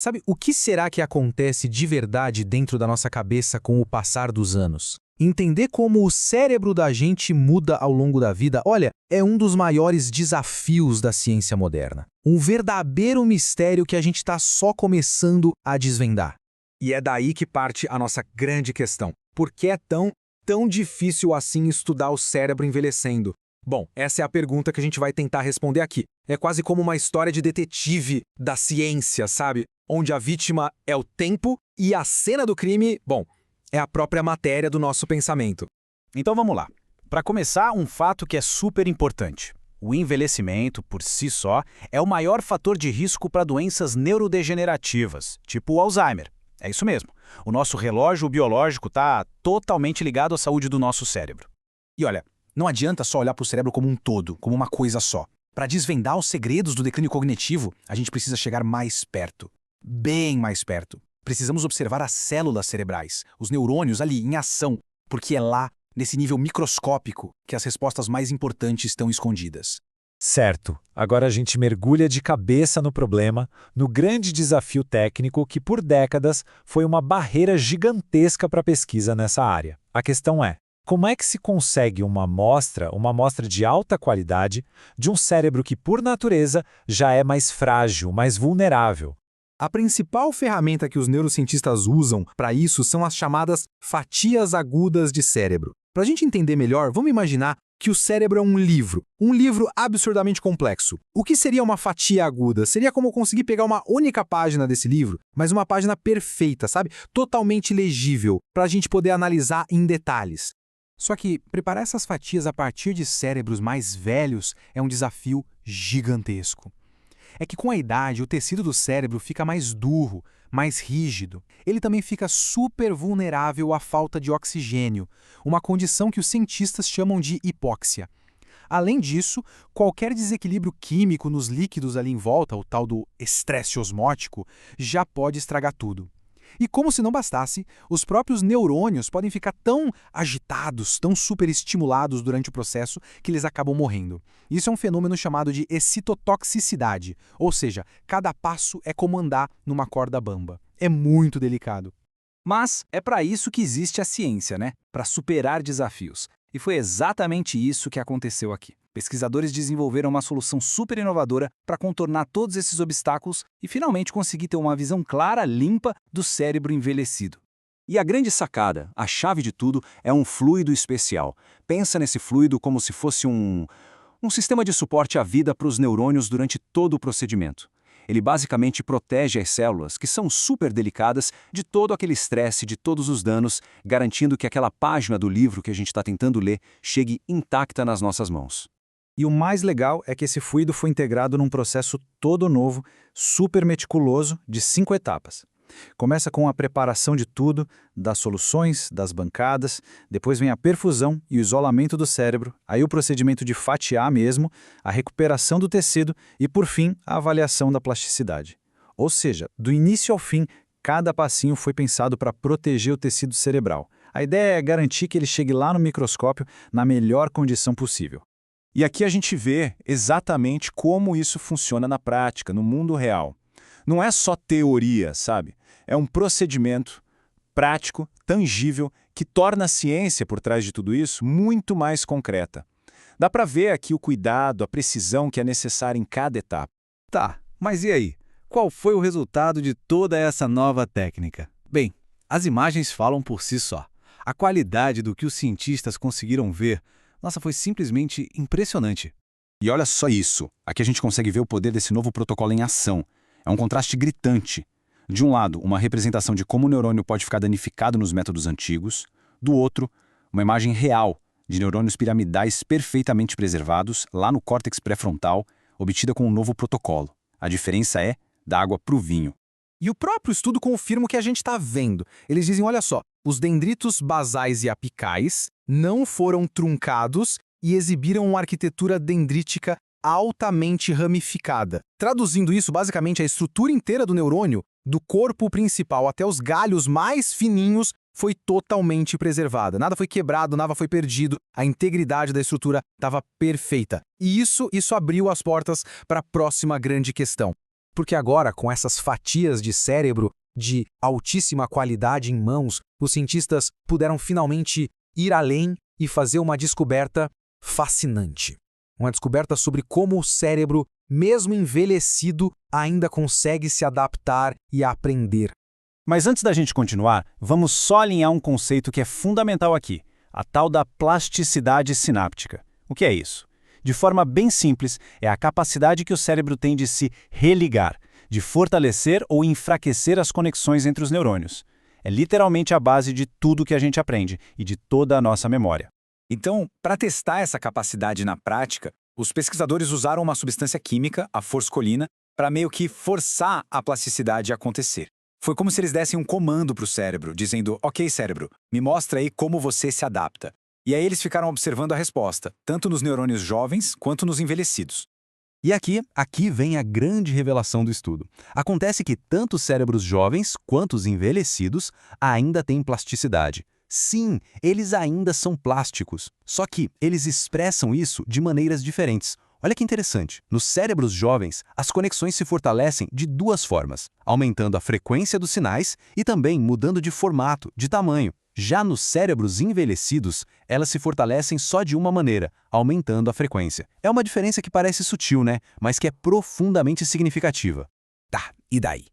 Sabe, o que será que acontece de verdade dentro da nossa cabeça com o passar dos anos? Entender como o cérebro da gente muda ao longo da vida, olha, é um dos maiores desafios da ciência moderna. Um verdadeiro mistério que a gente está só começando a desvendar. E é daí que parte a nossa grande questão. Por que é tão difícil assim estudar o cérebro envelhecendo? Bom, essa é a pergunta que a gente vai tentar responder aqui. É quase como uma história de detetive da ciência, sabe? Onde a vítima é o tempo e a cena do crime, bom, é a própria matéria do nosso pensamento. Então vamos lá. Para começar, um fato que é super importante. O envelhecimento, por si só, é o maior fator de risco para doenças neurodegenerativas, tipo o Alzheimer. É isso mesmo. O nosso relógio biológico está totalmente ligado à saúde do nosso cérebro. E olha, não adianta só olhar para o cérebro como um todo, como uma coisa só. Para desvendar os segredos do declínio cognitivo, a gente precisa chegar mais perto. Bem mais perto. Precisamos observar as células cerebrais, os neurônios ali em ação, porque é lá, nesse nível microscópico, que as respostas mais importantes estão escondidas. Certo. Agora a gente mergulha de cabeça no problema, no grande desafio técnico que, por décadas, foi uma barreira gigantesca para a pesquisa nessa área. A questão é, como é que se consegue uma amostra de alta qualidade, de um cérebro que, por natureza, já é mais frágil, mais vulnerável? A principal ferramenta que os neurocientistas usam para isso são as chamadas fatias agudas de cérebro. Para a gente entender melhor, vamos imaginar que o cérebro é um livro absurdamente complexo. O que seria uma fatia aguda? Seria como conseguir pegar uma única página desse livro, mas uma página perfeita, sabe? Totalmente legível, para a gente poder analisar em detalhes. Só que preparar essas fatias a partir de cérebros mais velhos é um desafio gigantesco. É que com a idade, o tecido do cérebro fica mais duro, mais rígido. Ele também fica super vulnerável à falta de oxigênio, uma condição que os cientistas chamam de hipóxia. Além disso, qualquer desequilíbrio químico nos líquidos ali em volta, o tal do estresse osmótico, já pode estragar tudo. E como se não bastasse, os próprios neurônios podem ficar tão agitados, tão superestimulados durante o processo que eles acabam morrendo. Isso é um fenômeno chamado de excitotoxicidade, ou seja, cada passo é como andar numa corda bamba. É muito delicado. Mas é para isso que existe a ciência, né? Para superar desafios. E foi exatamente isso que aconteceu aqui. Pesquisadores desenvolveram uma solução super inovadora para contornar todos esses obstáculos e finalmente conseguir ter uma visão clara, limpa do cérebro envelhecido. E a grande sacada, a chave de tudo, é um fluido especial. Pensa nesse fluido como se fosse um sistema de suporte à vida para os neurônios durante todo o procedimento. Ele basicamente protege as células, que são super delicadas, de todo aquele estresse, de todos os danos, garantindo que aquela página do livro que a gente está tentando ler chegue intacta nas nossas mãos. E o mais legal é que esse fluido foi integrado num processo todo novo, super meticuloso, de 5 etapas. Começa com a preparação de tudo, das soluções, das bancadas, depois vem a perfusão e o isolamento do cérebro, aí o procedimento de fatiar mesmo, a recuperação do tecido e, por fim, a avaliação da plasticidade. Ou seja, do início ao fim, cada passinho foi pensado para proteger o tecido cerebral. A ideia é garantir que ele chegue lá no microscópio na melhor condição possível. E aqui a gente vê exatamente como isso funciona na prática, no mundo real. Não é só teoria, sabe? É um procedimento prático, tangível, que torna a ciência por trás de tudo isso muito mais concreta. Dá para ver aqui o cuidado, a precisão que é necessária em cada etapa. Tá, mas e aí? Qual foi o resultado de toda essa nova técnica? Bem, as imagens falam por si só. A qualidade do que os cientistas conseguiram ver, nossa, foi simplesmente impressionante. E olha só isso, aqui a gente consegue ver o poder desse novo protocolo em ação. É um contraste gritante. De um lado, uma representação de como o neurônio pode ficar danificado nos métodos antigos. Do outro, uma imagem real de neurônios piramidais perfeitamente preservados lá no córtex pré-frontal, obtida com um novo protocolo. A diferença é da água para o vinho. E o próprio estudo confirma o que a gente está vendo. Eles dizem, olha só, os dendritos basais e apicais não foram truncados e exibiram uma arquitetura dendrítica altamente ramificada. Traduzindo isso, basicamente, a estrutura inteira do neurônio, do corpo principal até os galhos mais fininhos, foi totalmente preservada. Nada foi quebrado, nada foi perdido. A integridade da estrutura estava perfeita. E isso abriu as portas para a próxima grande questão. Porque agora, com essas fatias de cérebro de altíssima qualidade em mãos, os cientistas puderam finalmente ir além e fazer uma descoberta fascinante. Uma descoberta sobre como o cérebro, mesmo envelhecido, ainda consegue se adaptar e aprender. Mas antes da gente continuar, vamos só alinhar um conceito que é fundamental aqui, a tal da plasticidade sináptica. O que é isso? De forma bem simples, é a capacidade que o cérebro tem de se religar, de fortalecer ou enfraquecer as conexões entre os neurônios. É literalmente a base de tudo que a gente aprende e de toda a nossa memória. Então, para testar essa capacidade na prática, os pesquisadores usaram uma substância química, a forscolina, para meio que forçar a plasticidade a acontecer. Foi como se eles dessem um comando para o cérebro, dizendo: ok, cérebro, me mostra aí como você se adapta. E aí eles ficaram observando a resposta, tanto nos neurônios jovens quanto nos envelhecidos. E aqui vem a grande revelação do estudo. Acontece que tanto os cérebros jovens quanto os envelhecidos ainda têm plasticidade. Sim, eles ainda são plásticos, só que eles expressam isso de maneiras diferentes. Olha que interessante, nos cérebros jovens, as conexões se fortalecem de duas formas, aumentando a frequência dos sinais e também mudando de formato, de tamanho. Já nos cérebros envelhecidos, elas se fortalecem só de uma maneira, aumentando a frequência. É uma diferença que parece sutil, né? Mas que é profundamente significativa. Tá, e daí?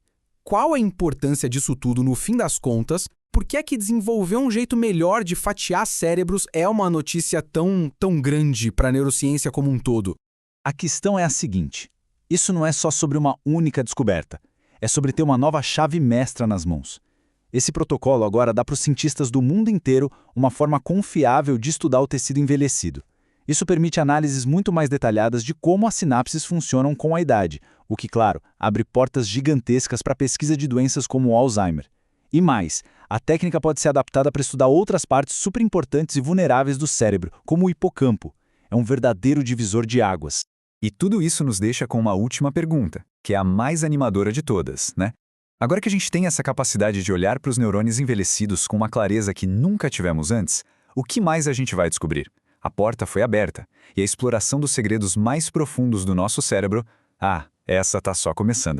Qual a importância disso tudo no fim das contas? Por que é que desenvolver um jeito melhor de fatiar cérebros é uma notícia tão grande para a neurociência como um todo? A questão é a seguinte: isso não é só sobre uma única descoberta, é sobre ter uma nova chave mestra nas mãos. Esse protocolo agora dá para os cientistas do mundo inteiro uma forma confiável de estudar o tecido envelhecido. Isso permite análises muito mais detalhadas de como as sinapses funcionam com a idade, o que, claro, abre portas gigantescas para a pesquisa de doenças como o Alzheimer. E mais, a técnica pode ser adaptada para estudar outras partes super importantes e vulneráveis do cérebro, como o hipocampo. É um verdadeiro divisor de águas. E tudo isso nos deixa com uma última pergunta, que é a mais animadora de todas, né? Agora que a gente tem essa capacidade de olhar para os neurônios envelhecidos com uma clareza que nunca tivemos antes, o que mais a gente vai descobrir? A porta foi aberta, e a exploração dos segredos mais profundos do nosso cérebro, essa tá só começando.